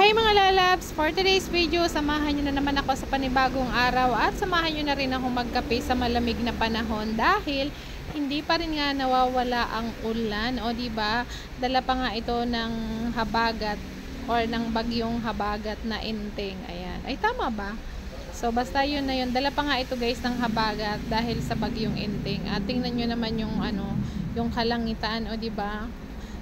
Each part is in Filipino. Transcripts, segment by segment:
Hi mga lalabs! For today's video, samahan nyo na naman ako sa panibagong araw at samahan nyo na rin ako magkape sa malamig na panahon dahil hindi pa rin nga nawawala ang ulan. O diba, dala pa nga ito ng habagat or ng bagyong habagat na Enteng. Ayan. Ay tama ba? So basta yun na yun. Dala pa nga ito guys ng habagat dahil sa bagyong Enteng. At tingnan nyo naman yung yung kalangitan. O diba?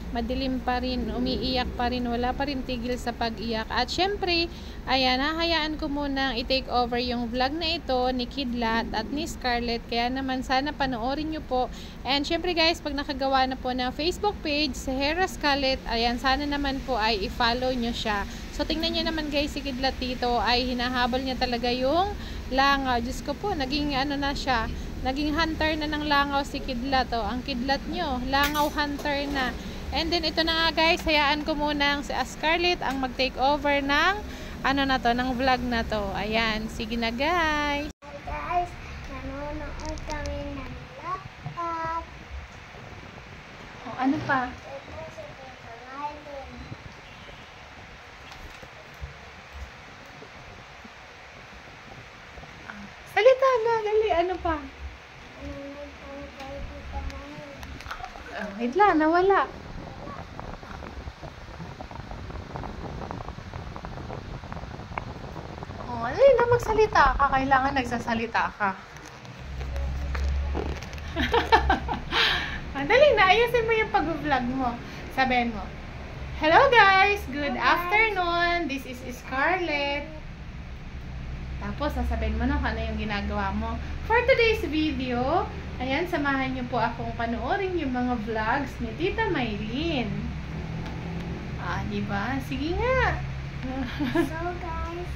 Madilim pa rin, umiiyak pa rin, wala pa rin tigil sa pag-iyak. At syempre, ayan, hahayaan ko muna i-take over yung vlog na ito ni Kidlat at ni Scarlett. Kaya naman sana panoorin nyo po. And syempre guys, pag nakagawa na po ng Facebook page si Hera Scarlett, ayan, sana naman po ay i-follow nyo siya. So tingnan nyo naman guys, si Kidlat dito ay hinahabol niya talaga yung langaw. Diyos ko po, naging na siya. Naging hunter na ng langaw si Kidlat. Oh, ang Kidlat nyo, langaw hunter na. And then ito na nga guys, hayaan ko muna si Scarlett ang mag-take over ng ng vlog na to. Ayan, sige na guys. Hi guys, nanonood kami ng laptop. Oh, ano pa? Ito si Tita Marlin. Salita na, dali, ano pa? Nanonood kami kay Tita Marlin. Oh, wait lang, nawala. Dali na, magsalita ka. Kailangan nagsasalita ka. Dali na, ayusin mo yung pag-vlog mo. Sabihin mo, hello guys! Good afternoon! This is Scarlett. Tapos, sasabihin mo na kung ano yung ginagawa mo. For today's video, ayan, samahan niyo po akong panoorin yung mga vlogs ni Tita Maylin. Ah, diba? Sige nga. So guys,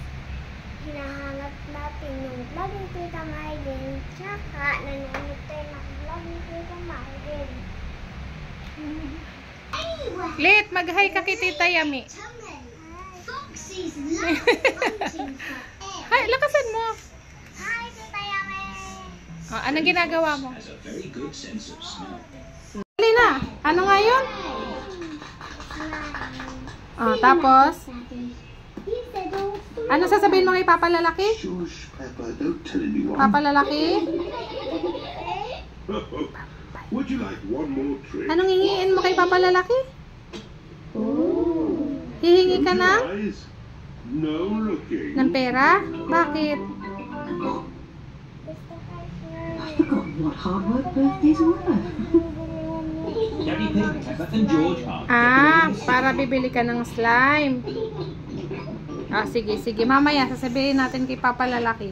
hinahanap natin yung vlog ni Tita Marlin. Tsaka, nanonood tayo ng vlog ni Tita Marlin. Lit, mag-hi ka kay Tita Yami. Hi, lakasan mo. Hi, Tita Yami! Oh, anong ginagawa mo? Dali na. Ano nga yun? Oh, tapos? Ano sasabihin mo kay Papa Lalaki? Shush, Peppa, don't tell anyone. Papa Lalaki? Would you like one more trick? Anong hihingiin mo kay Papa Lalaki? Hihingi ka na? Eyes? No looking. Ng pera? Bakit? I forgot what hard work birthdays were. Gabby Pig, Peppa and George are. Ah, para bibili ka ng slime. Ah, sige, sige. Mamaya, sasabihin natin kay Papa Lalaki.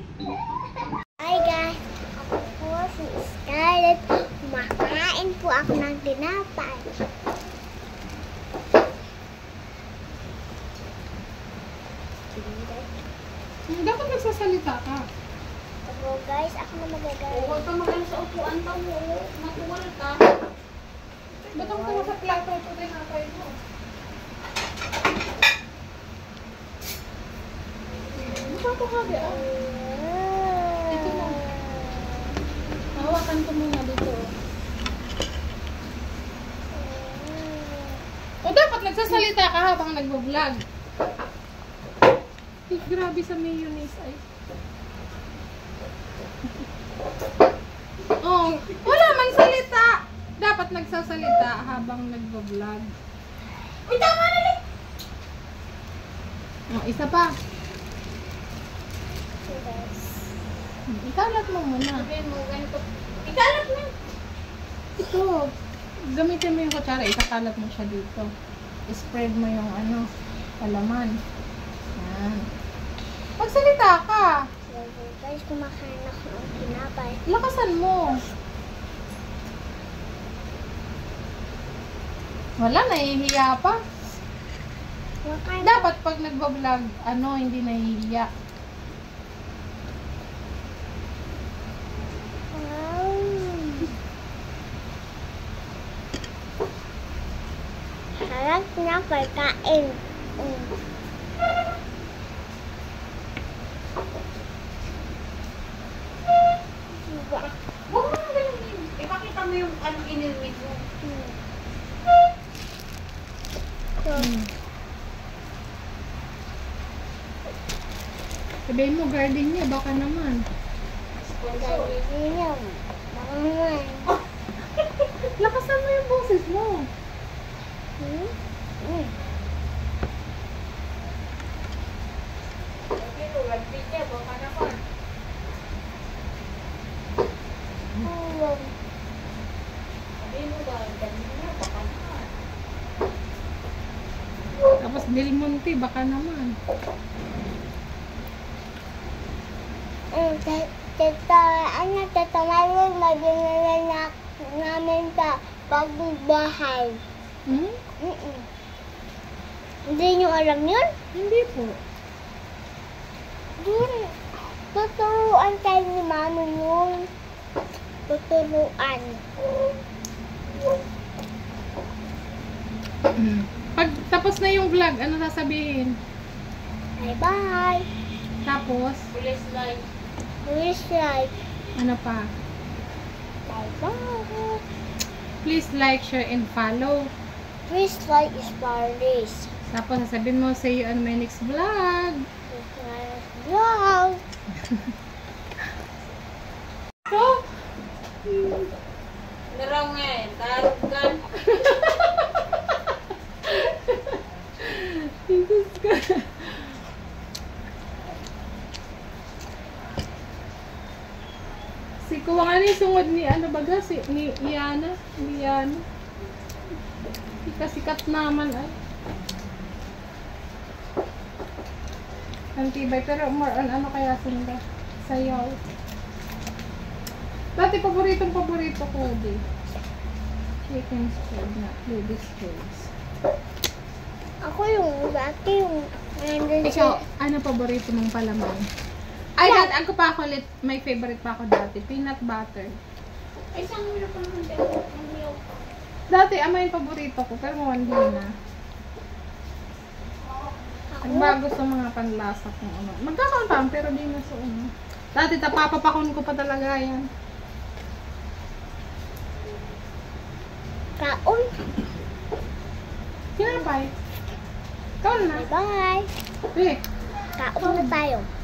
Hi guys! Ako po si Scarlett. Kumakain po ako ng tinapay. Dapat nagsasalita ka. So guys, ako na magagalit. Huwag ka mag-ano sa upuan ka mo. Matuwal ka. Ba't ang kuha sa plato ito tinapay mo? Ito ka, di ah. Dito mo. Hawakan ko muna dito. O dapat nagsasalita ka habang nagbo-vlog. Ay, grabe sa mayonnaise ay. Oh, wala man salita. Dapat nagsasalita habang nagbo-vlog. Uy, tama na lang! Oh, isa pa. So guys, Ikalat mo muna. sabihin mo ganito. Ikalat mo! Ito. Gamitin mo yung kutsara. Ikakalat mo siya dito. Spread mo yung palaman. Yan. Magsalita ka. So guys, kumakain ako ng tinapay. Lakasan mo. Wala, nahihiya pa. Kumakain Dapat pag nagbablog, hindi nahihiya. Harap na pagkain. Huwag mo nang ganun. Ipakita mo yung inilmit mo. So, Sabihin mo, gardenia, baka naman. Gardenia. Baka naman. Lakasan mo yung boses mo. Sabihin mo, gardenia, baka naman. Sabihin mo, gardenia, baka naman. Tapos Del Monte, baka naman. Tita Maylin, naging namin sa pagbahay. Hmm? Hindi nyo alam yun? Hindi po. Dun, tuturuan tayo ni Mami yun. Tuturuan. Pag tapos na yung vlog, ano sasabihin? Bye-bye. Tapos, Wish like. ano pa? Bye-bye. Please like, share, and follow. Wish like is Paris. Tapos, sasabihin mo, see you on my next vlog. Vlog. So, Jesus ka. Si kuha nga ni sungod ni ano baga si ni Iana, sikat naman ay. Ang tibay pero more on ano kaya sila sayaw. Dati paborito ko di. Chicken spread na ladies first. Ako yung dati yung nandun Ikaw, ano paborito mong palaman? Ay, dati, ako pa ako ulit, may favorite pa ako dati, peanut butter. Ay, saan mo na pa naman Dati, ama yung paborito ko, pero hindi na. Nagbago sa mga panlasa kung ano. Magkakaroon pa, pero di na sa ano. Dati, papapakon ko pa talaga yan. Kaon. Sinapay. Kaon na. Bye-bye. Eh, Kaon na tayo.